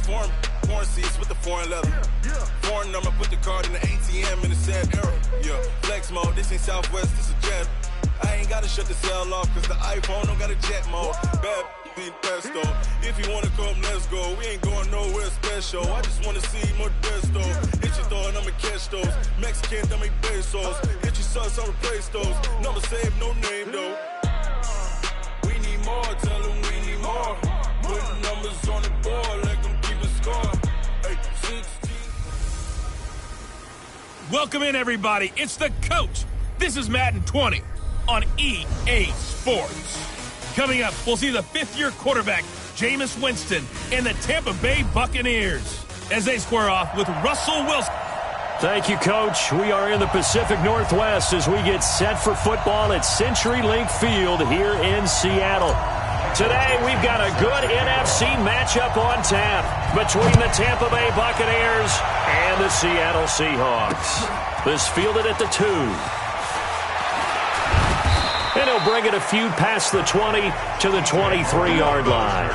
Foreign seats with the foreign leather. Foreign number, put the card in the ATM in the sad era. Yeah, flex mode, this ain't Southwest, this is jet. I ain't gotta shut the cell off, cause the iPhone don't got a jet mode. Bad be pesto. If you wanna come, let's go. We ain't going nowhere special. I just wanna see Modesto. Hit your thought, I'ma catch those. Mexican, dummy pesos. Hit your sauce, I'll replace those. Number saved, no name though. We need more, tell them we need more. Put numbers on the board, let them keep a score. Hey, 16. Welcome in, everybody. It's the coach. This is Madden 20 on EA Sports. Coming up, we'll see the fifth-year quarterback, Jameis Winston, and the Tampa Bay Buccaneers as they square off with Russell Wilson. Thank you, Coach. We are in the Pacific Northwest as we get set for football at CenturyLink Field here in Seattle. Today, we've got a good NFC matchup on tap between the Tampa Bay Buccaneers and the Seattle Seahawks. This fielded at the 2. And he'll bring it a few past the 20 to the 23-yard line.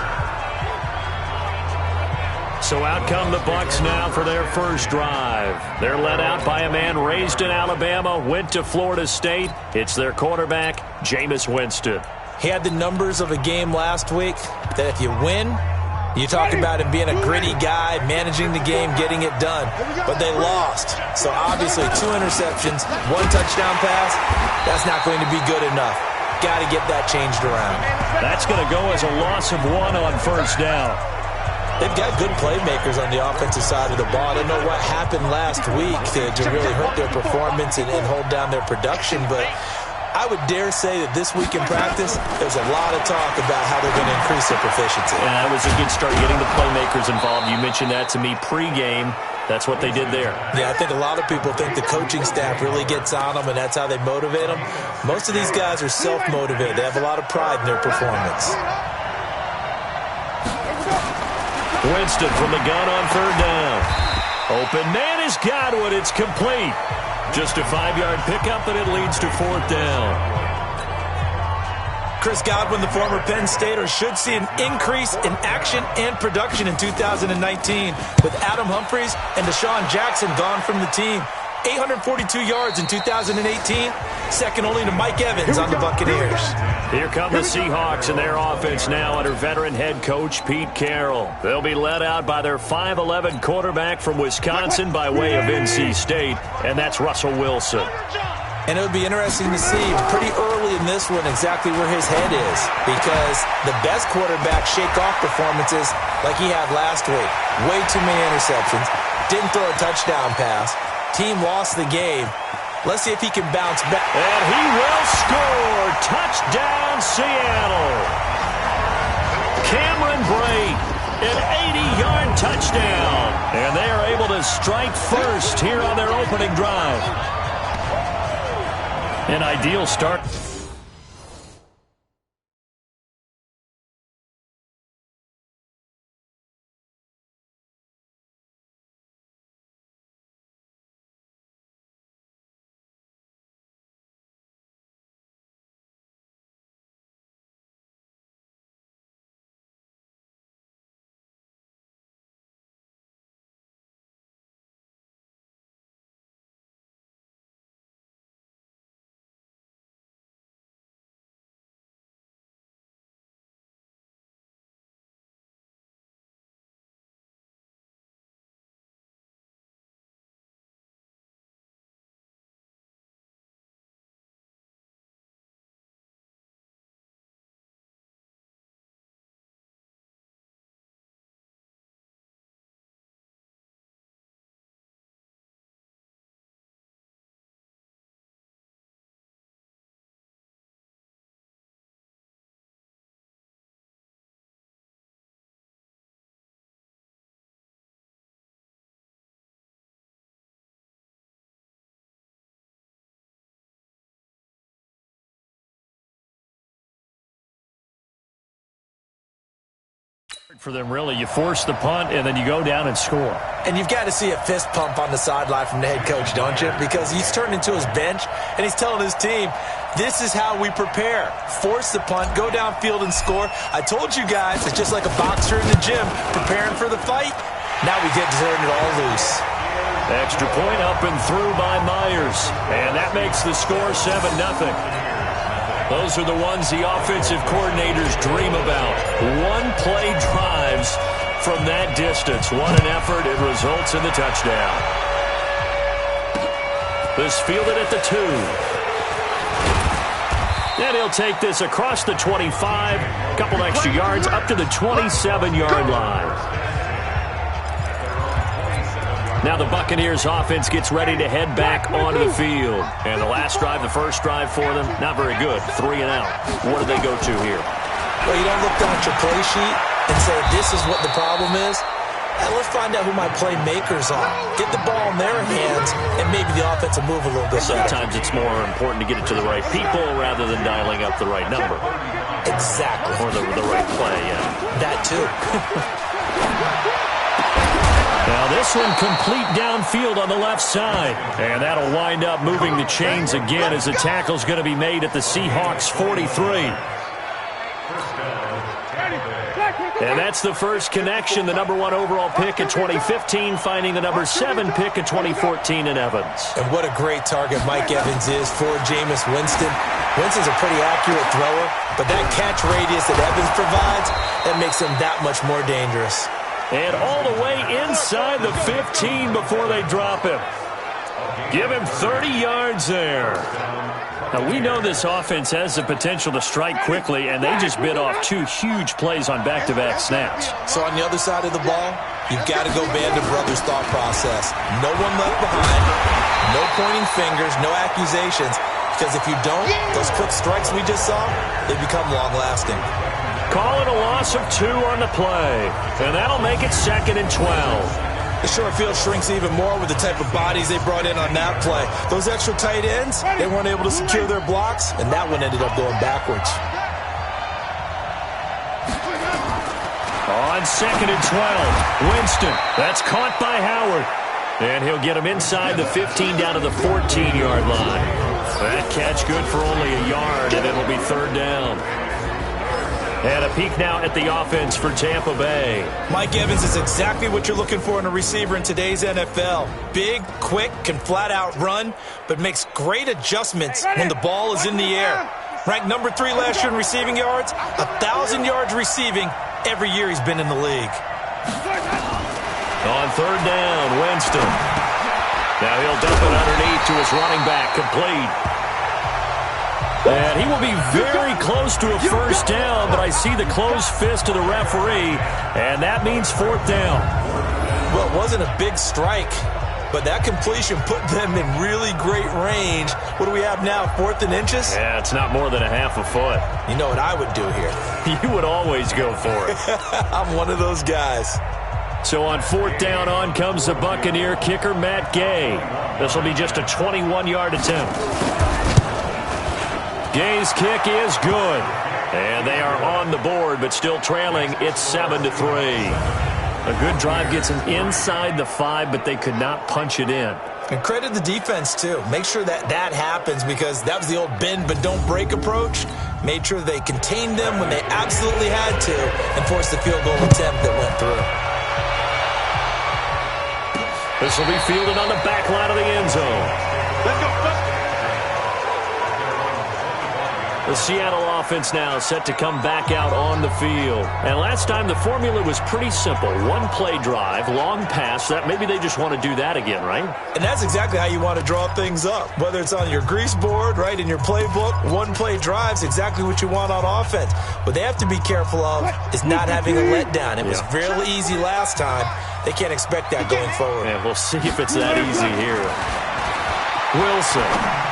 So out come the Bucs now for their first drive. They're led out by a man raised in Alabama, went to Florida State. It's their quarterback, Jameis Winston. He had the numbers of a game last week that if you win, you talk about him being a gritty guy, managing the game, getting it done. But they lost. So obviously 2 interceptions, 1 touchdown pass, that's not going to be good enough. Got to get that changed around. That's going to go as a loss of 1 on first down. They've got good playmakers on the offensive side of the ball. I don't know what happened last week to really hurt their performance and hold down their production, but I would dare say that this week in practice, there's a lot of talk about how they're going to increase their proficiency. And that was a good start getting the playmakers involved. You mentioned that to me pregame. That's what they did there. Yeah, I think a lot of people think the coaching staff really gets on them, and that's how they motivate them. Most of these guys are self-motivated. They have a lot of pride in their performance. Winston from the gun on third down. Open man is Godwin. It's complete. Just a 5-yard pickup, and it leads to fourth down. Chris Godwin, the former Penn Stater, should see an increase in action and production in 2019 with Adam Humphries and Deshaun Jackson gone from the team. 842 yards in 2018, second only to Mike Evans on the Buccaneers. Here come the Seahawks and their offense now under veteran head coach Pete Carroll. They'll be led out by their 5'11 quarterback from Wisconsin by way of NC State, and that's Russell Wilson. And it would be interesting to see pretty early in this one exactly where his head is, because the best quarterback shake-off performances like he had last week. Way too many interceptions. Didn't throw a touchdown pass. Team lost the game. Let's see if he can bounce back. And he will score. Touchdown, Seattle. Cameron Brate, an 80-yard touchdown. And they are able to strike first here on their opening drive. An ideal start. For them, really, you force the punt, and then you go down and score. And you've got to see a fist pump on the sideline from the head coach, don't you? Because he's turned into his bench, and he's telling his team, this is how we prepare. Force the punt, go downfield and score. I told you guys, it's just like a boxer in the gym preparing for the fight. Now we get to turn it all loose. Extra point up and through by Myers. And that makes the score 7-0. Those are the ones the offensive coordinators dream about. One-play drives from that distance. What an effort. It results in the touchdown. This fielded at the 2. And he'll take this across the 25. A couple extra yards up to the 27-yard line. Now the Buccaneers offense gets ready to head back onto the field. And the last drive, the first drive for them, not very good. 3 and out. What do they go to here? Well, you don't look down at your play sheet and say, this is what the problem is. And let's find out who my playmakers are. Get the ball in their hands, and maybe the offense will move a little bit better. Sometimes it's more important to get it to the right people rather than dialing up the right number. Exactly. Or the right play, yeah. That too. Now this one complete downfield on the left side. And that'll wind up moving the chains again as the tackle's going to be made at the Sehawks 43. And that's the first connection, the number 1 overall pick in 2015, finding the number 7 pick in 2014 in Evans. And what a great target Mike Evans is for Jameis Winston. Winston's a pretty accurate thrower, but that catch radius that Evans provides, that makes him that much more dangerous. And all the way inside the 15 before they drop him. Give him 30 yards there. Now, we know this offense has the potential to strike quickly, and they just bit off 2 huge plays on back-to-back snaps. So on the other side of the ball, you've got to go Band of Brothers thought process. No one left behind, no pointing fingers, no accusations, because if you don't, those quick strikes we just saw, they become long-lasting. Call it a loss of 2 on the play, and that'll make it 2nd and 12. The short field shrinks even more with the type of bodies they brought in on that play. Those extra tight ends, they weren't able to secure their blocks, and that one ended up going backwards. On 2nd and 12, Winston. That's caught by Howard. And he'll get him inside the 15 down to the 14-yard line. That catch good for only a yard, and it'll be 3rd down. And a peek now at the offense for Tampa Bay. Mike Evans is exactly what you're looking for in a receiver in today's NFL. Big, quick, can flat-out run, but makes great adjustments when the ball is in the air. Ranked number 3 last year in receiving yards, 1,000 yards receiving every year he's been in the league. On 3rd down, Winston. Now he'll dump it underneath to his running back, complete. And he will be very close to a first down, but I see the closed fist of the referee, and that means 4th down. Well, it wasn't a big strike, but that completion put them in really great range. What do we have now, 4th and inches? Yeah, it's not more than a half a foot. You know what I would do here? You would always go for it. I'm one of those guys. So on 4th down, on comes the Buccaneer kicker, Matt Gay. This will be just a 21-yard attempt. Gay's kick is good. And they are on the board, but still trailing. It's 7-3. A good drive gets them inside the 5, but they could not punch it in. And credit the defense, too. Make sure that that happens, because that was the old bend but don't break approach. Made sure they contained them when they absolutely had to and forced the field goal attempt that went through. This will be fielded on the back line of the end zone. Let's go. The Seattle offense now set to come back out on the field. And last time the formula was pretty simple. 1-play drive, long pass. That maybe they just want to do that again, right? And that's exactly how you want to draw things up. Whether it's on your grease board, right, in your playbook, 1-play drive's exactly what you want on offense. What they have to be careful of is not having a letdown. It was real easy last time. They can't expect that going forward. Yeah, we'll see if it's that easy here. Wilson.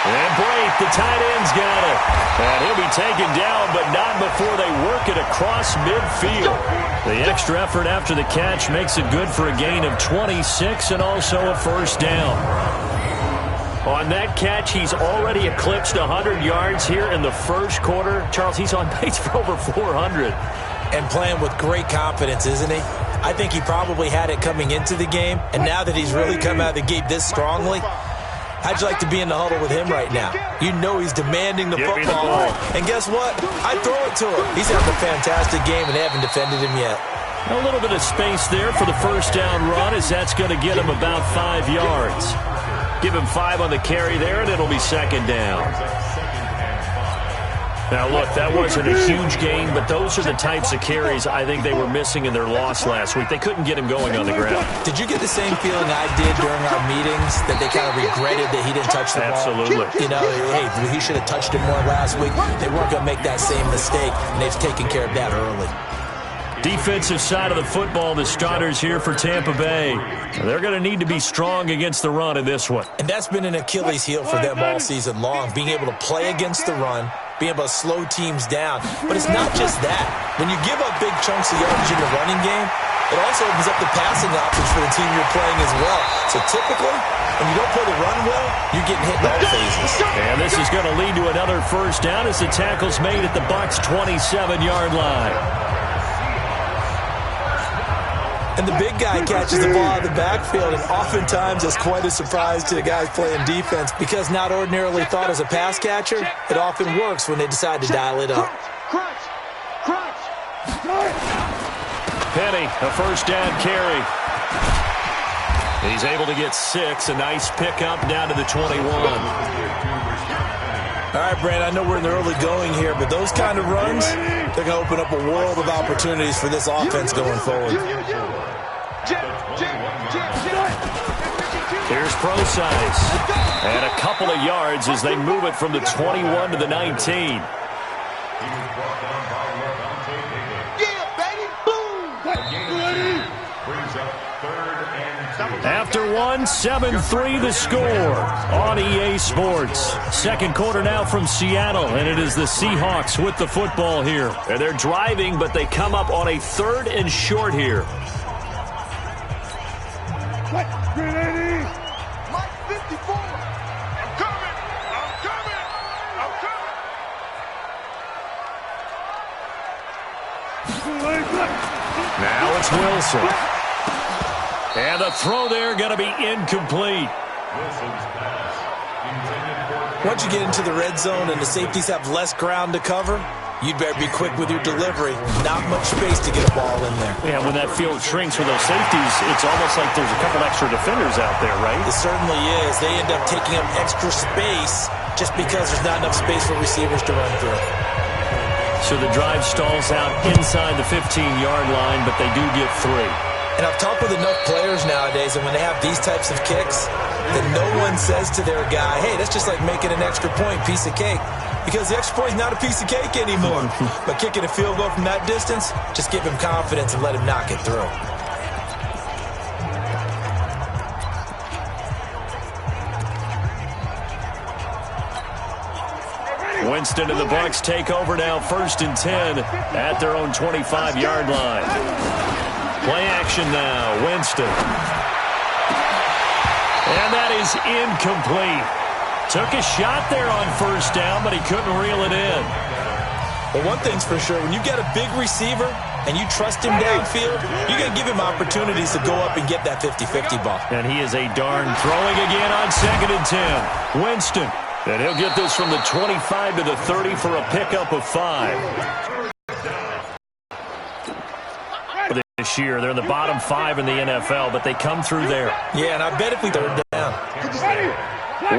And Brate, the tight end's got it. And he'll be taken down, but not before they work it across midfield. The extra effort after the catch makes it good for a gain of 26 and also a first down. On that catch, he's already eclipsed 100 yards here in the first quarter. Charles, he's on pace for over 400. And playing with great confidence, isn't he? I think he probably had it coming into the game, and now that he's really come out of the gate this strongly, how'd you like to be in the huddle with him right now? You know he's demanding the football. And guess what? I'd throw it to him. He's having a fantastic game, and they haven't defended him yet. A little bit of space there for the first down run, as that's going to get him about 5 yards. Give him 5 on the carry there, and it'll be second down. Now, look, that wasn't a huge gain, but those are the types of carries I think they were missing in their loss last week. They couldn't get him going on the ground. Did you get the same feeling I did during our meetings, that they kind of regretted that he didn't touch the ball? Absolutely. You know, hey, he should have touched it more last week. They weren't going to make that same mistake, and they've taken care of that early. Defensive side of the football, the starters here for Tampa Bay. They're going to need to be strong against the run in this one. And that's been an Achilles heel for them all season long, being able to play against the run, being able to slow teams down. But it's not just that. When you give up big chunks of yardage in the running game, it also opens up the passing options for the team you're playing as well. So typically, when you don't play the run well, you're getting hit in all phases. And this is going to lead to another first down as the tackle's made at the Bucs' 27-yard line. And the big guy catches the ball out of the backfield, and oftentimes it's quite a surprise to the guys playing defense, because not ordinarily thought as a pass catcher, it often works when they decide to dial it up. Penny, a first down carry. He's able to get 6, a nice pickup down to the 21. All right, Brand, I know we're in the early going here, but those kind of runs, they're going to open up a world of opportunities for this offense going forward. Here's Procise. And a couple of yards as they move it from the 21 to the 19. After one, 7-3 the score on EA Sports. Second quarter now from Seattle, and it is the Seahawks with the football here. And they're driving, but they come up on a 3rd and short here. Now it's Wilson. And the throw there going to be incomplete. Once you get into the red zone and the safeties have less ground to cover, you'd better be quick with your delivery. Not much space to get a ball in there. Yeah, when that field shrinks with those safeties, it's almost like there's a couple extra defenders out there, right? It certainly is. They end up taking up extra space just because there's not enough space for receivers to run through. So the drive stalls out inside the 15-yard line, but they do get 3. And I've talked with enough players nowadays, and when they have these types of kicks, that no one says to their guy, hey, that's just like making an extra point, piece of cake. Because the extra point is not a piece of cake anymore. But kicking a field goal from that distance, just give him confidence and let him knock it through. Winston and the Bucs take over now, 1st and 10 at their own 25-yard line. Play action now, Winston. And that is incomplete. Took a shot there on 1st down, but he couldn't reel it in. Well, one thing's for sure, when you got a big receiver and you trust him downfield, you're going to give him opportunities to go up and get that 50-50 ball. And he is a darn throwing again on 2nd and 10. Winston. And he'll get this from the 25 to the 30 for a pickup of 5. This year, they're in the bottom 5 in the NFL, but they come through there. Yeah, and I bet if we third down.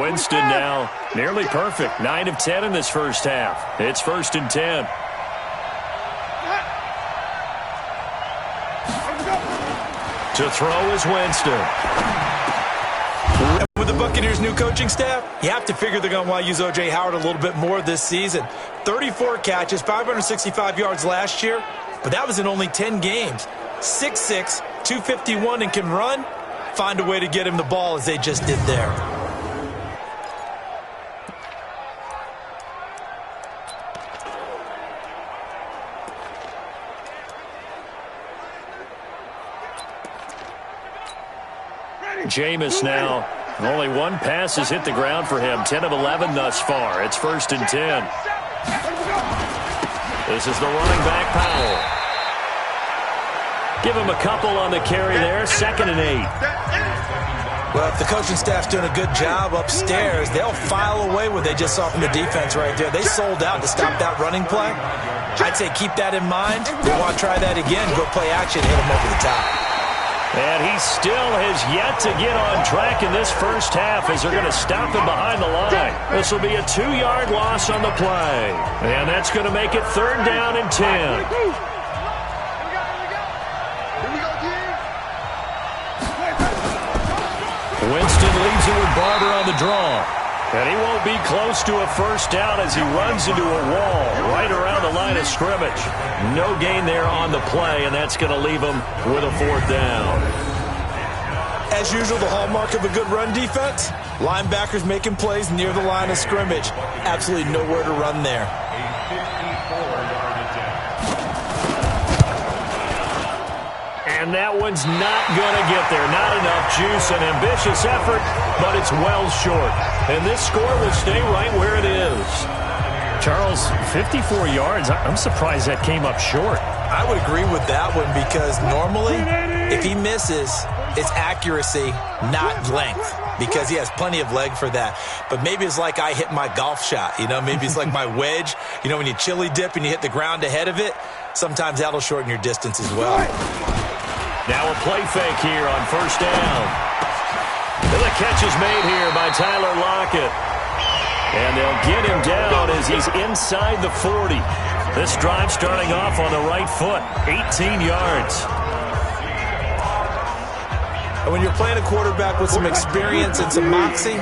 Winston now nearly perfect. 9 of 10 in this first half. It's 1st and 10. To throw is Winston. And with the Buccaneers' new coaching staff, you have to figure they're going to want to use O.J. Howard a little bit more this season. 34 catches, 565 yards last year, but that was in only 10 games. 6'6", 251, and can run. Find a way to get him the ball as they just did there. Jameis now. Only one pass has hit the ground for him. 10 of 11 thus far. It's 1st and 10. This is the running back, Powell. Give him a couple on the carry there. 2nd and 8. Well, if the coaching staff's doing a good job upstairs, they'll file away what they just saw from the defense right there. They sold out to stop that running play. I'd say keep that in mind. They want to try that again, go play action, hit them over the top. And he still has yet to get on track in this first half as they're going to stop him behind the line. This will be a 2-yard loss on the play. And that's going to make it 3rd down and 10. Winston leaves it with Barber on the draw. And he won't be close to a first down as he runs into a wall right around the line of scrimmage. No gain there on the play, and that's going to leave him with a 4th down. As usual, the hallmark of a good run defense, linebackers making plays near the line of scrimmage. Absolutely nowhere to run there. And that one's not going to get there. Not enough juice. An ambitious effort, but it's well short. And this score will stay right where it is. Charles, 54 yards. I'm surprised that came up short. I would agree with that one because normally, if he misses, it's accuracy, not length, because he has plenty of leg for that. But maybe it's like I hit my golf shot. Maybe it's like my wedge. When you chili dip and you hit the ground ahead of it, sometimes that'll shorten your distance as well. Now a play fake here on 1st down. And the catch is made here by Tyler Lockett. And they'll get him down as he's inside the 40. This drive starting off on the right foot, 18 yards. And when you're playing a quarterback with some experience and some moxie,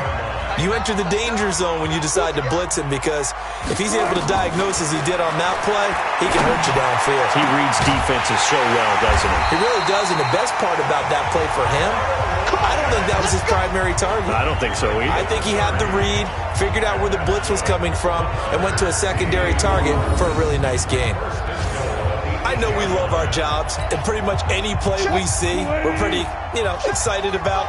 you enter the danger zone when you decide to blitz him because if he's able to diagnose as he did on that play, he can hurt you downfield. He reads defenses so well, doesn't he? He really does, and the best part about that play for him, I don't think that was his primary target. I don't think so either. I think he had the read, figured out where the blitz was coming from, and went to a secondary target for a really nice gain. I know we love our jobs, and pretty much any play we see, we're pretty, excited about.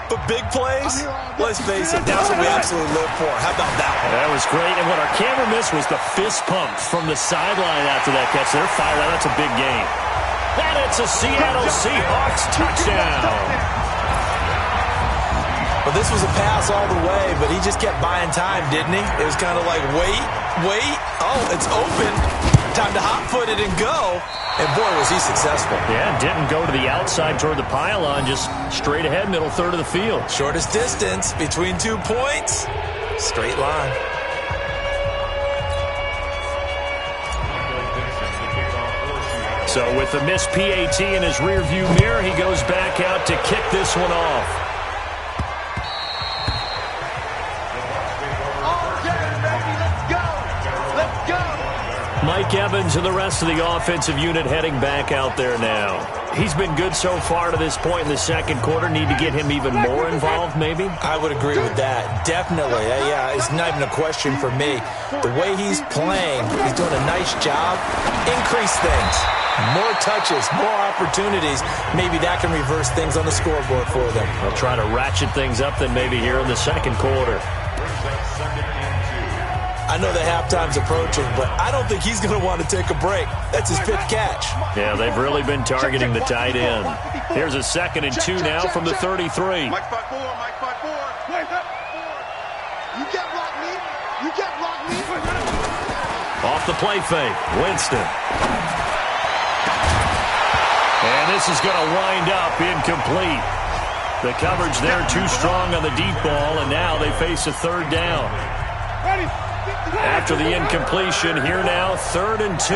But big plays, let's face it, that's what we absolutely live for. How about that one? That was great, and what our camera missed was the fist pump from the sideline after that catch. They're fired out. That's a big game. And it's a Seattle Seahawks touchdown. Well, this was a pass all the way, but he just kept buying time, didn't he? It was kind of like, wait. Oh, it's open. Time to hot-foot it and go. And, boy, was he successful. Yeah, didn't go to the outside toward the pylon, just straight ahead, middle third of the field. Shortest distance between 2 points. Straight line. So with the missed PAT in his rearview mirror, he goes back out to kick this one off. Mike Evans and the rest of the offensive unit heading back out there now. He's been good so far to this point in the second quarter. Need to get him even more involved, maybe? I would agree with that. Definitely. Yeah, it's not even a question for me. The way he's playing, he's doing a nice job. Increase things. More touches, more opportunities. Maybe that can reverse things on the scoreboard for them. They'll try to ratchet things up then maybe here in the second quarter. I know the halftime's approaching, but I don't think he's going to want to take a break. That's his 5th catch. Yeah, they've really been targeting the tight end. Here's a 2nd and 2 now from the 33. Mike 5-4. You can't block me. Off the play fake, Winston. And this is going to wind up incomplete. The coverage there too strong on the deep ball, and now they face a 3rd down. After the incompletion, here now, 3rd and 2.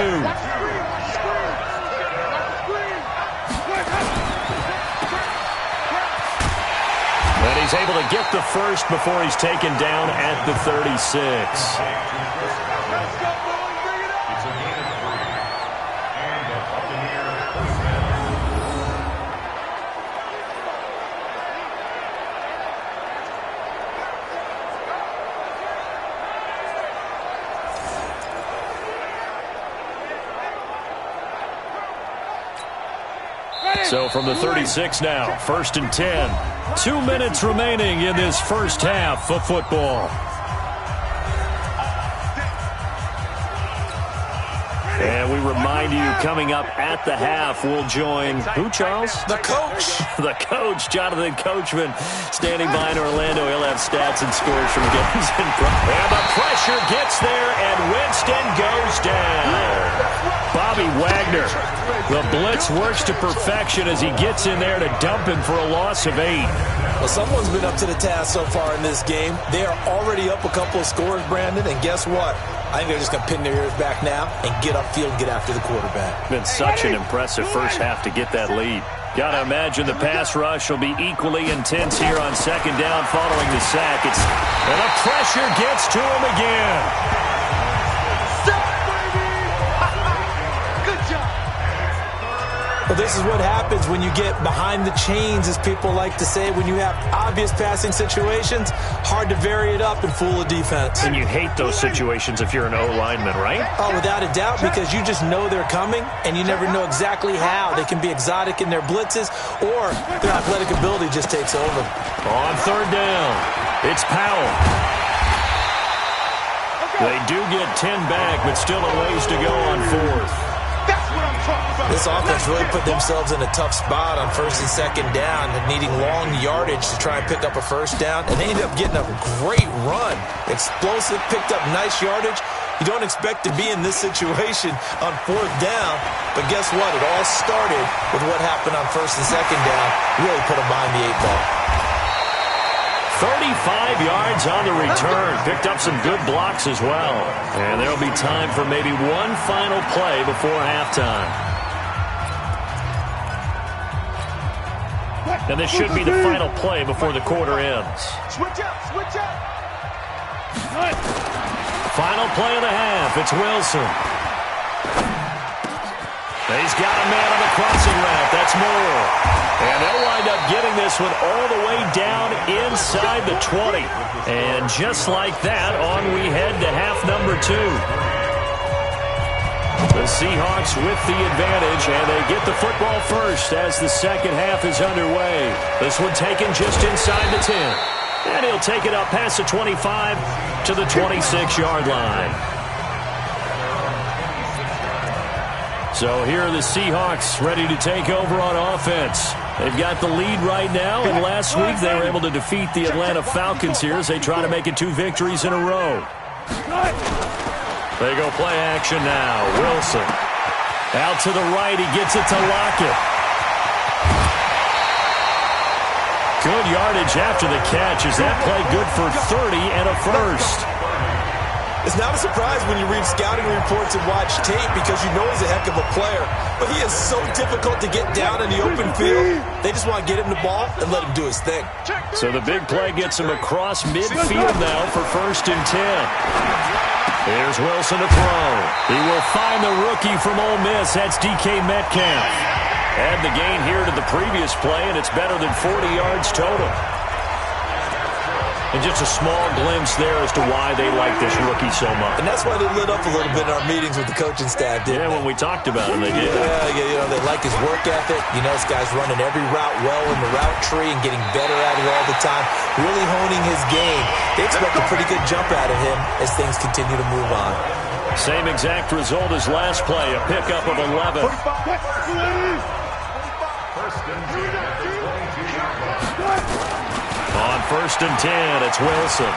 And he's able to get the first before he's taken down at the 36. So from the 36 now, 1st and 10. 2 minutes remaining in this first half of football. And we remind remind you, coming up at the half, we'll join who, Charles? The coach. The coach, Jonathan Coachman, standing by in Orlando. He'll have stats and scores from games in front. And the pressure gets there, and Winston goes down. Bobby Wagner, the blitz works to perfection as he gets in there to dump him for a loss of 8. Well, someone's been up to the task so far in this game. They are already up a couple of scores, Brandon, and guess what? I think they're just going to pin their ears back now and get upfield and get after the quarterback. Been such an impressive first half to get that lead. Got to imagine the pass rush will be equally intense here on second down following the sack. And the pressure gets to him again. Well, this is what happens when you get behind the chains, as people like to say. When you have obvious passing situations, hard to vary it up and fool a defense. And you hate those situations if you're an O-lineman, right? Oh, without a doubt, because you just know they're coming, and you never know exactly how. They can be exotic in their blitzes, or their athletic ability just takes over. On third down, it's Powell. They do get 10 back, but still a ways to go on fourth. This offense really put themselves in a tough spot on first and second down, needing long yardage to try and pick up a first down, and they ended up getting a great run. Explosive, picked up nice yardage. You don't expect to be in this situation on fourth down, but guess what? It all started with what happened on first and second down. Really put them behind the 8 ball. 35 yards on the return. Picked up some good blocks as well. And there'll be time for maybe one final play before halftime. And this should be the final play before the quarter ends. Switch up, switch up. Final play of the half. It's Wilson. He's got a man on the crossing route. That's Moore. And they'll wind up getting this one all the way down inside the 20. And just like that, on we head to half number 2. The Seahawks with the advantage, and they get the football first as the second half is underway. This one taken just inside the 10. And he'll take it up past the 25 to the 26-yard line. So here are the Seahawks ready to take over on offense. They've got the lead right now, and last week they were able to defeat the Atlanta Falcons here as they try to make it 2 victories in a row. They go play action now. Wilson. Out to the right. He gets it to Lockett. Good yardage after the catch. Is that play good for 30 and a first? It's not a surprise when you read scouting reports and watch tape because you know he's a heck of a player. But he is so difficult to get down in the open field. They just want to get him the ball and let him do his thing. So the big play gets him across midfield now for first and 10. Here's Wilson to throw. He will find the rookie from Ole Miss. That's DK Metcalf. Add the gain here to the previous play, and it's better than 40 yards total. And just a small glimpse there as to why they like this rookie so much. And that's why they lit up a little bit in our meetings with the coaching staff, didn't they? When we talked about him, they did. Yeah, you know, they like his work ethic. You know, this guy's running every route well in the route tree and getting better at it all the time, really honing his game. They expect a pretty good jump out of him as things continue to move on. Same exact result as last play, a pickup of 11. On first and 10, it's Wilson.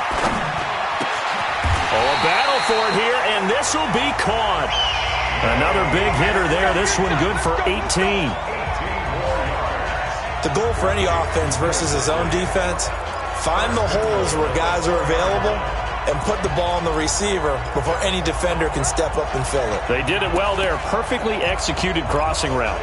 Oh, a battle for it here, and this will be caught. Another big hitter there. This one good for 18. The goal for any offense versus his own defense, find the holes where guys are available and put the ball on the receiver before any defender can step up and fill it. They did it well there. Perfectly executed crossing route.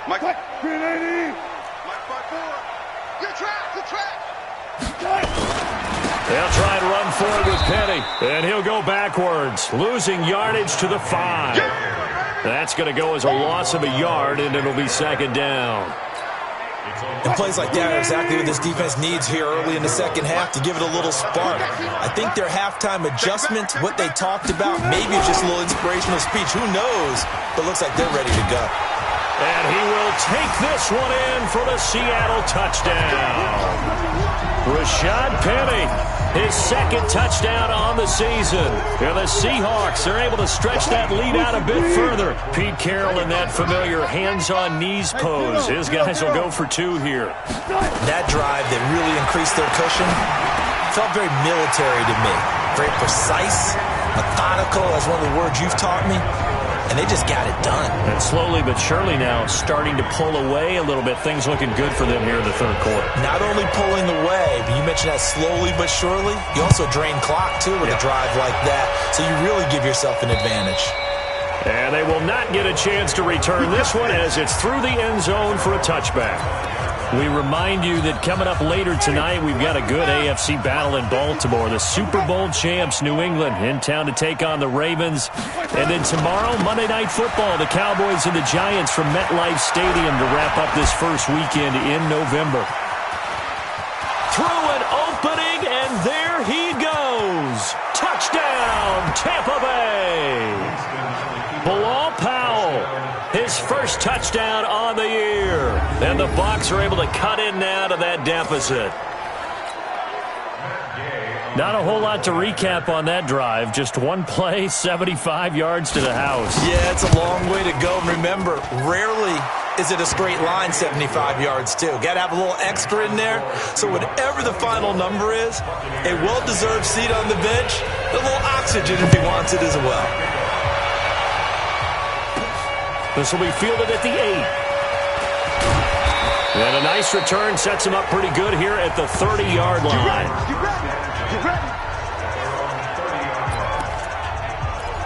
Mike 380. Mike 5-4. Your track. They'll try and run forward with Penny. And he'll go backwards, losing yardage to the 5. That's going to go as a loss of a yard, and it'll be second down. And plays like that are exactly what this defense needs here early in the second half to give it a little spark. I think their halftime adjustment, what they talked about, maybe it's just a little inspirational speech. Who knows? But it looks like they're ready to go. And he will take this one in for the Seattle touchdown. Rashad Penny, his second touchdown on the season. And the Seahawks are able to stretch that lead out a bit further. Pete Carroll in that familiar hands-on-knees pose. His guys will go for 2 here. That drive that really increased their cushion felt very military to me. Very precise, methodical. That's one of the words you've taught me. And they just got it done. And slowly but surely now starting to pull away a little bit. Things looking good for them here in the third quarter. Not only pulling away, but you mentioned that slowly but surely. You also drain clock, too, with a drive like that. So you really give yourself an advantage. And they will not get a chance to return this one as it's through the end zone for a touchback. We remind you that coming up later tonight, we've got a good AFC battle in Baltimore. The Super Bowl champs, New England, in town to take on the Ravens. And then tomorrow, Monday Night Football, the Cowboys and the Giants from MetLife Stadium to wrap up this first weekend in November. Through an opening, and there he goes. Touchdown, Tampa Bay. Bilal Powell, his first touchdown on the year. And the Bucs are able to cut in now to that deficit. Not a whole lot to recap on that drive. Just one play, 75 yards to the house. Yeah, it's a long way to go. Remember, rarely is it a straight line 75 yards, too. Got to have a little extra in there. So whatever the final number is, a well-deserved seat on the bench, a little oxygen if he wants it as well. This will be fielded at the 8. And a nice return sets him up pretty good here at the 30-yard line.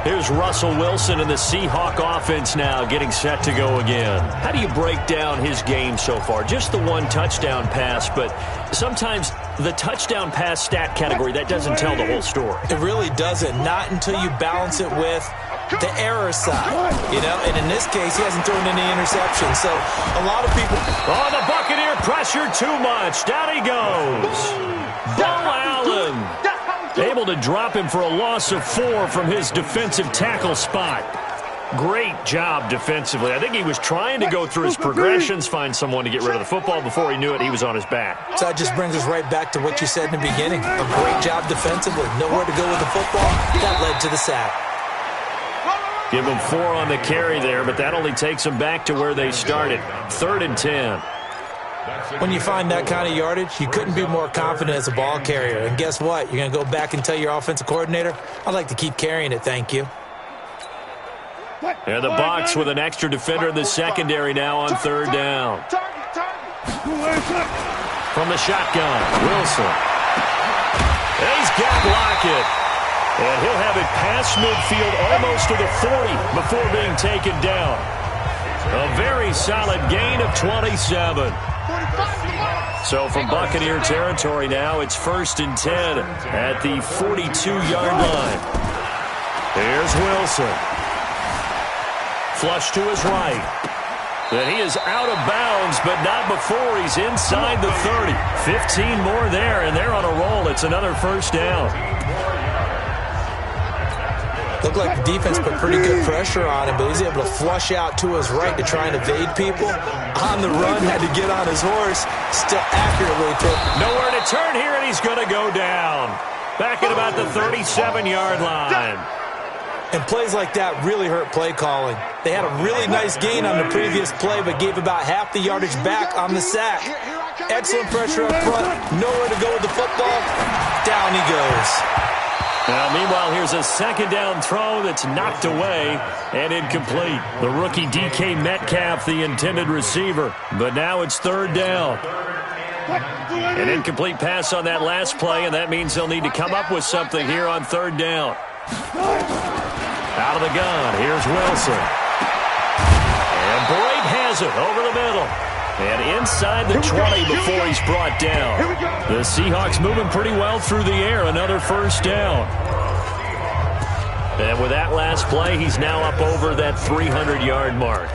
Here's Russell Wilson in the Seahawk offense now getting set to go again. How do you break down his game so far? Just the one touchdown pass, but sometimes the touchdown pass stat category, that doesn't tell the whole story. It really doesn't. Not until you balance it with the error side, and in this case, he hasn't thrown any interceptions. So a lot of people... Oh, the Buccaneer pressure too much. Down he goes. Bo Allen able to drop him for a loss of 4 from his defensive tackle spot. Great job defensively. I think he was trying to go through his progressions, find someone to get rid of the football. Before he knew it, he was on his back. So that just brings us right back to what you said in the beginning. A great job defensively. Nowhere to go with the football. That led to the sack. Give them 4 on the carry there, but that only takes them back to where they started. 3rd and 10. When you find that kind of yardage, you couldn't be more confident as a ball carrier. And guess what? You're going to go back and tell your offensive coordinator, I'd like to keep carrying it, thank you. And the Bucs with an extra defender in the secondary now on 3rd down. From the shotgun, Wilson. He's got Lockett. And he'll have it past midfield almost to the 40 before being taken down. A very solid gain of 27. So from Buccaneer territory now, it's 1st and 10 at the 42-yard line. Here's Wilson. Flush to his right. And he is out of bounds, but not before he's inside the 30. 15 more there, and they're on a roll. It's another 1st down. Looked like the defense put pretty good pressure on him, but he's able to flush out to his right to try and evade people. On the run, had to get on his horse, still accurately throw. Nowhere to turn here, and he's going to go down. Back at about the 37-yard line. And plays like that really hurt play calling. They had a really nice gain on the previous play, but gave about half the yardage back on the sack. Excellent pressure up front, nowhere to go with the football. Down he goes. Now, meanwhile, here's a 2nd down throw that's knocked away and incomplete. The rookie DK Metcalf, the intended receiver. But now it's 3rd down. An incomplete pass on that last play, and that means they'll need to come up with something here on 3rd down. Out of the gun, here's Wilson. And Brate has it over the middle. And inside the 20 before he's brought down. The Seahawks moving pretty well through the air. Another 1st down. And with that last play, he's now up over that 300-yard mark.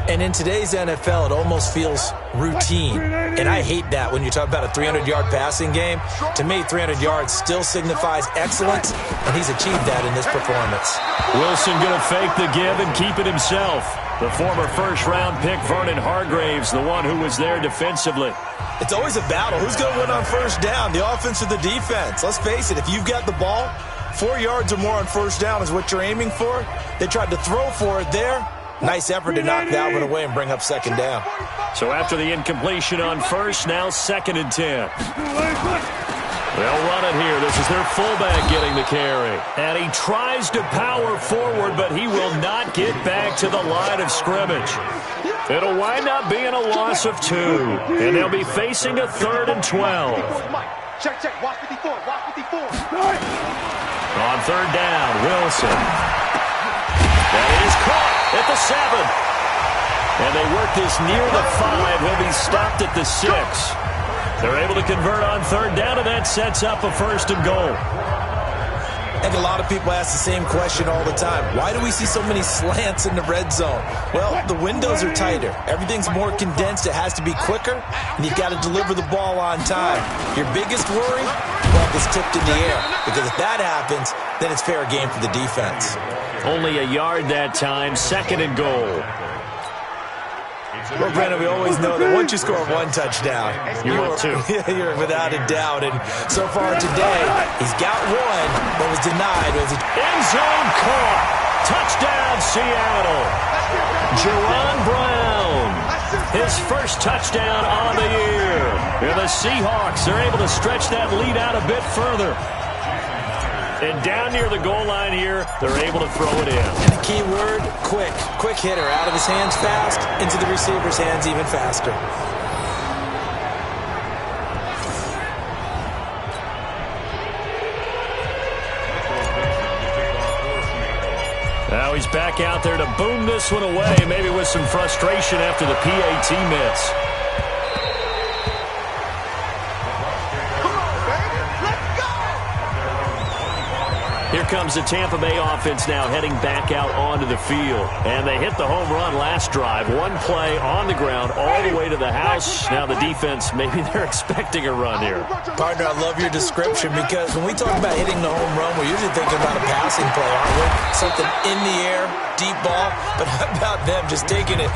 And in today's NFL, it almost feels routine. And I hate that when you talk about a 300-yard passing game. To me, 300 yards still signifies excellence, and he's achieved that in this performance. Wilson going to fake the give and keep it himself. The former first-round pick, Vernon Hargraves, the one who was there defensively. It's always a battle. Who's going to win on first down, the offense or the defense? Let's face it, if you've got the ball, 4 yards or more on first down is what you're aiming for. They tried to throw for it there. Nice effort to knock that one away and bring up second down. So after the incompletion on first, now 2nd and 10. They'll run it here. This is their fullback getting the carry. And he tries to power forward, but he will not get back to the line of scrimmage. It'll wind up being a loss of 2. And they'll be facing a 3rd and 12. Check. Watch 54. On 3rd down, Wilson. That is caught at the 7. And they work this near the 5. He'll be stopped at the 6. They're able to convert on 3rd down, and that sets up a 1st and goal. And a lot of people ask the same question all the time. Why do we see so many slants in the red zone? Well, the windows are tighter. Everything's more condensed. It has to be quicker, and you've got to deliver the ball on time. Your biggest worry? Ball gets tipped in the air. Because if that happens, then it's fair game for the defense. Only a yard that time, 2nd and goal. Well, Brennan, we always know that once you score 1 touchdown, you're you're without a doubt. And so far today, he's got 1, but was denied. End zone caught. Touchdown, Seattle. Jerron Brown, his first touchdown on the year. And the Seahawks are able to stretch that lead out a bit further. And down near the goal line here, they're able to throw it in. And the key word, quick. Quick hitter. Out of his hands fast, into the receiver's hands even faster. Now he's back out there to boom this one away, maybe with some frustration after the PAT miss. Here comes the Tampa Bay offense now heading back out onto the field. And they hit the home run last drive. 1 play on the ground all the way to the house. Now the defense, maybe they're expecting a run here. Partner, I love your description because when we talk about hitting the home run, we're usually thinking about a passing play, aren't we? Something in the air, deep ball. But how about them just taking it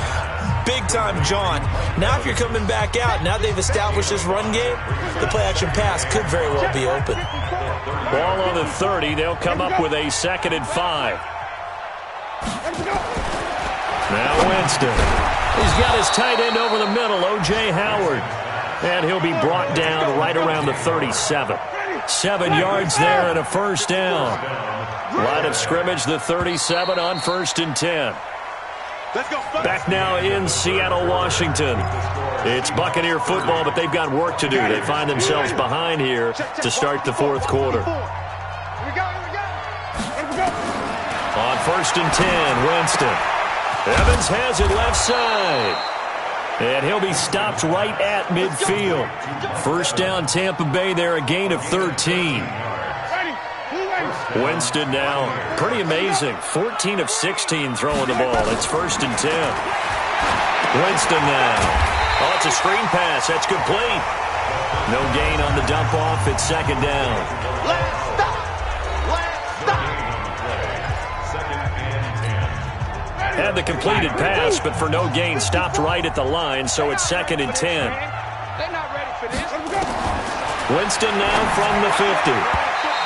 big time, John? Now if you're coming back out, now they've established this run game, the play-action pass could very well be open. Ball on the 30. They'll come up with a 2nd and 5. Now Winston. He's got his tight end over the middle, O.J. Howard. And he'll be brought down right around the 37. 7 yards there and a 1st down. Line of scrimmage, the 37 on 1st and 10. Back now in Seattle, Washington. It's Buccaneer football, but they've got work to do. They find themselves behind here to start the 4th quarter. On 1st and 10, Winston. Evans has it left side. And he'll be stopped right at midfield. 1st down, Tampa Bay there, a gain of 13. Winston now, pretty amazing. 14 of 16 throwing the ball. It's 1st and 10. Winston now. Oh, it's a screen pass. That's complete. No gain on the dump off. It's 2nd down. Let's stop. Had the completed pass, but for no gain, stopped right at the line, so it's 2nd and 10. They're not ready for this. Winston now from the 50.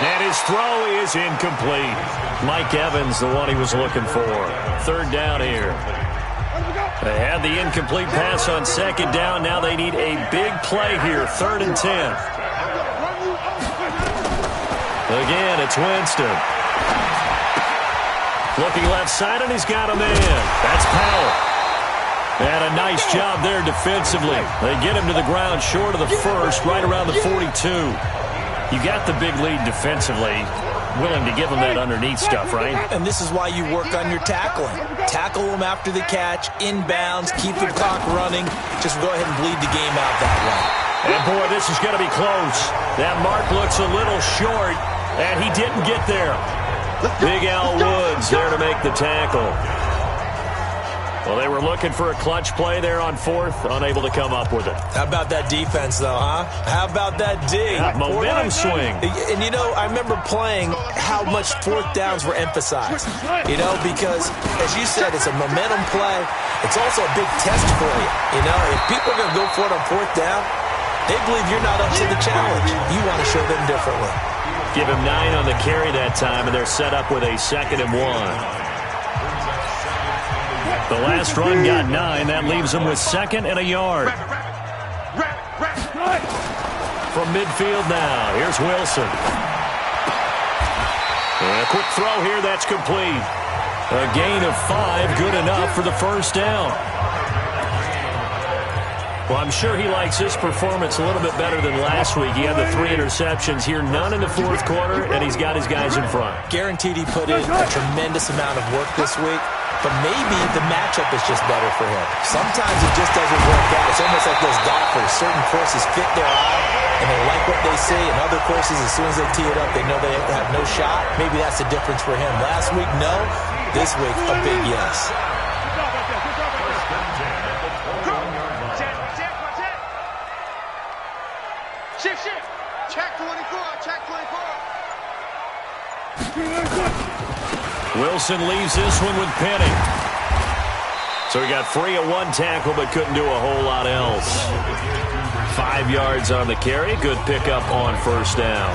And his throw is incomplete. Mike Evans, the one he was looking for. 3rd down here. They had the incomplete pass on 2nd down. Now they need a big play here. 3rd and 10. Again, it's Winston. Looking left side, and he's got a man. That's Powell. And a nice job there defensively. They get him to the ground short of the 1st, right around the 42. You got the big lead defensively, willing to give them that underneath stuff, right? And this is why you work on your tackling. Tackle them after the catch, inbounds, keep the clock running. Just go ahead and bleed the game out that way. And, boy, this is going to be close. That mark looks a little short, and he didn't get there. Big Al Woods there to make the tackle. Well, they were looking for a clutch play there on fourth, unable to come up with it. How about that defense, though, huh? How about that D? Yeah, momentum swing. And, I remember playing how much fourth downs were emphasized. Because, as you said, it's a momentum play. It's also a big test for you. If people are going to go for it on fourth down, they believe you're not up to the challenge. You want to show them differently. Give him 9 on the carry that time, and they're set up with a 2nd and 1. The last run got 9. That leaves them with 2nd and a yard. From midfield now, here's Wilson. And a quick throw here, that's complete. A gain of 5, good enough for the first down. Well, I'm sure he likes this performance a little bit better than last week. He had the 3 interceptions here, none in the fourth quarter, and he's got his guys in front. Guaranteed he put in a tremendous amount of work this week, but maybe the matchup is just better for him. Sometimes it just doesn't work out. It's almost like those golfers. Certain courses fit their eye, and they like what they see, and other courses, as soon as they tee it up, they know they have no shot. Maybe that's the difference for him. Last week, no. This week, a big yes. Shift. Check 24. Wilson leaves this one with Penny. So he got free of 1 tackle, but couldn't do a whole lot else. 5 yards on the carry. Good pickup on first down.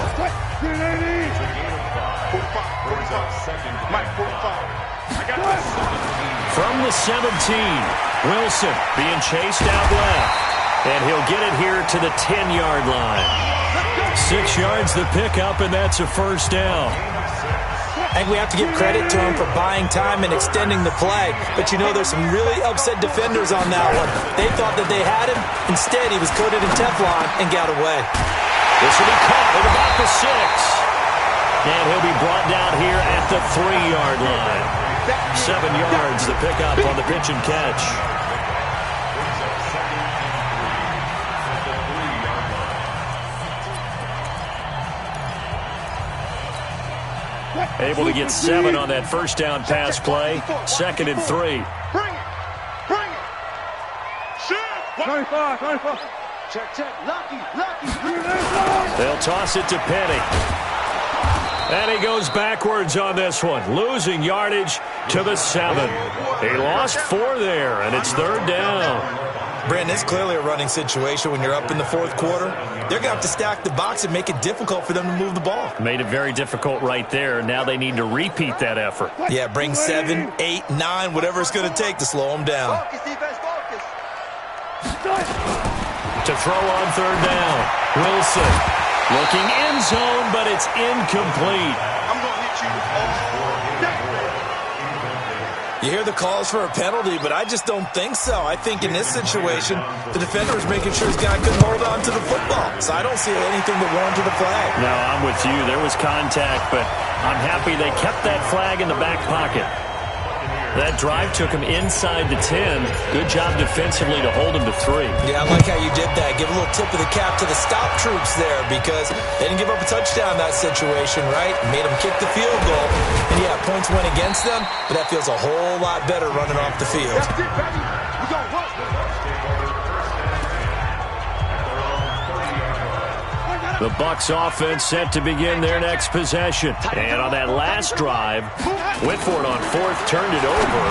From the 17, Wilson being chased out left. And he'll get it here to the 10-yard line. 6 yards the pickup, and that's a first down. I think we have to give credit to him for buying time and extending the play. But there's some really upset defenders on that one. They thought that they had him. Instead, he was coated in Teflon and got away. This will be caught at about the 6. And he'll be brought down here at the 3-yard line. 7 yards the pickup on the pitch and catch. Able to get 7 on that first down pass play. 2nd and 3. Bring it. 25. Check. Lucky. They'll toss it to Penny. And he goes backwards on this one. Losing yardage to the 7. He lost 4 there, and it's 3rd down. Brandon, it's clearly a running situation when you're up in the fourth quarter. They're going to have to stack the box and make it difficult for them to move the ball. Made it very difficult right there. Now they need to repeat that effort. Yeah, bring 7, 8, 9, whatever it's going to take to slow them down. To throw on 3rd down. Wilson looking end zone, but it's incomplete. I'm going to hit you all day. You hear the calls for a penalty, but I just don't think so. I think in this situation, the defender was making sure his guy couldn't hold on to the football. So I don't see anything that warranted a flag. No, I'm with you. There was contact, but I'm happy they kept that flag in the back pocket. That drive took him inside the 10. Good job defensively to hold him to 3. Yeah, I like how you did that. Give a little tip of the cap to the stop troops there because they didn't give up a touchdown in that situation, right? Made them kick the field goal. And, yeah, points went against them, but that feels a whole lot better running off the field. That's it, baby. We gonna work. The Bucs offense set to begin their next possession. And on that last drive, went for it on 4th, turned it over.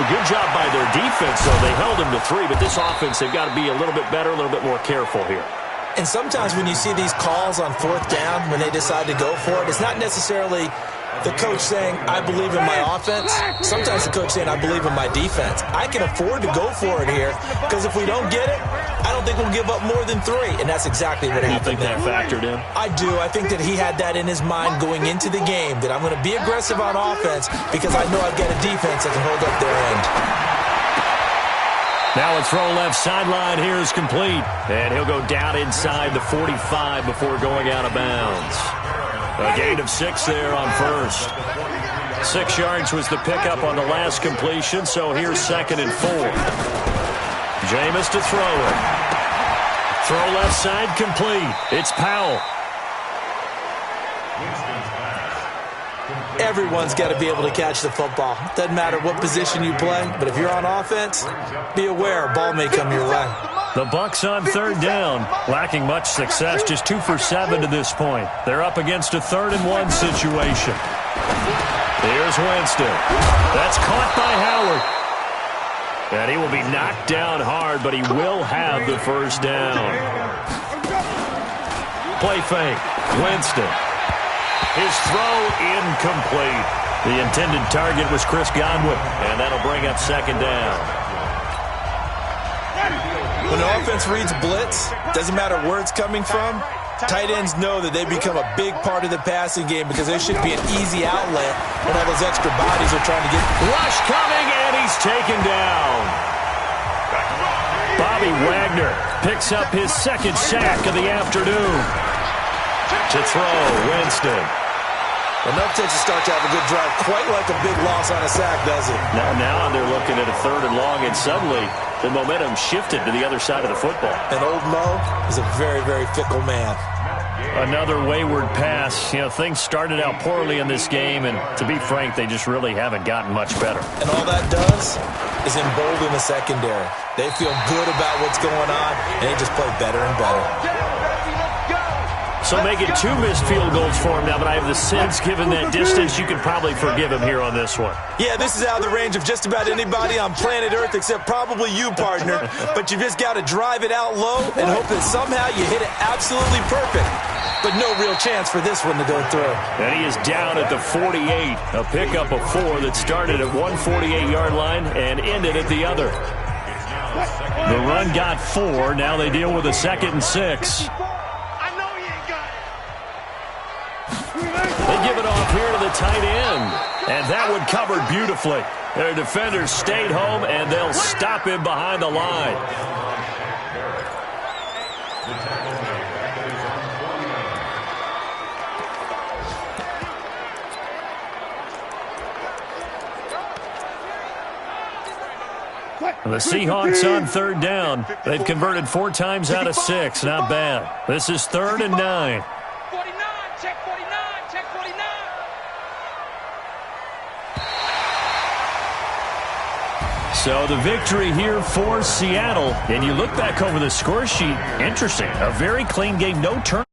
A good job by their defense, though. They held them to 3, but this offense, they've got to be a little bit better, a little bit more careful here. And sometimes when you see these calls on 4th down, when they decide to go for it, it's not necessarily the coach saying, I believe in my offense. Sometimes the coach saying, I believe in my defense. I can afford to go for it here because if we don't get it, I don't think we'll give up more than 3. And that's exactly what happened there. You think that factored in? I do. I think that he had that in his mind going into the game, that I'm going to be aggressive on offense because I know I've got a defense that can hold up their end. Now a throw left sideline here is complete. And he'll go down inside the 45 before going out of bounds. A gain of 6 there on first. 6 yards was the pickup on the last completion, so here's 2nd and 4. Jameis to throw it. Throw left side complete. It's Powell. Everyone's got to be able to catch the football. Doesn't matter what position you play, but if you're on offense, be aware a ball may come your way. The Bucs on third down, lacking much success, just 2 for 7 to this point. They're up against a 3rd-and-1 situation. Here's Winston. That's caught by Howard. And he will be knocked down hard, but he will have the first down. Play fake. Winston. His throw incomplete. The intended target was Chris Godwin, and that'll bring up 2nd down. When the offense reads blitz, doesn't matter where it's coming from, tight ends know that they become a big part of the passing game because there should be an easy outlet when all those extra bodies are trying to get. Rush coming, and he's taken down. Bobby Wagner picks up his 2nd sack of the afternoon. To throw, Winston. Well, no takes a start to have a good drive, quite like a big loss on a sack, does it? Now they're looking at a 3rd and long, and suddenly the momentum shifted to the other side of the football. And old Mo is a very, very fickle man. Another wayward pass. You know, things started out poorly in this game, and to be frank, they just really haven't gotten much better. And all that does is embolden the secondary. They feel good about what's going on, and they just play better and better. So make it 2 missed field goals for him now, but I have the sense, given that distance, you could probably forgive him here on this one. Yeah, this is out of the range of just about anybody on planet Earth except probably you, partner. But you just got to drive it out low and hope that somehow you hit it absolutely perfect. But no real chance for this one to go through. And he is down at the 48, a pickup of 4 that started at one 48-yard line and ended at the other. The run got 4. Now they deal with a 2nd and 6. They give it off here to the tight end. And that one covered beautifully. Their defenders stayed home, and they'll stop him behind the line. The Seahawks on 3rd down. They've converted 4 times out of 6. Not bad. This is 3rd and 9. 49, check 49, check 49. So the victory here for Seattle. And you look back over the score sheet. Interesting. A very clean game. No turn.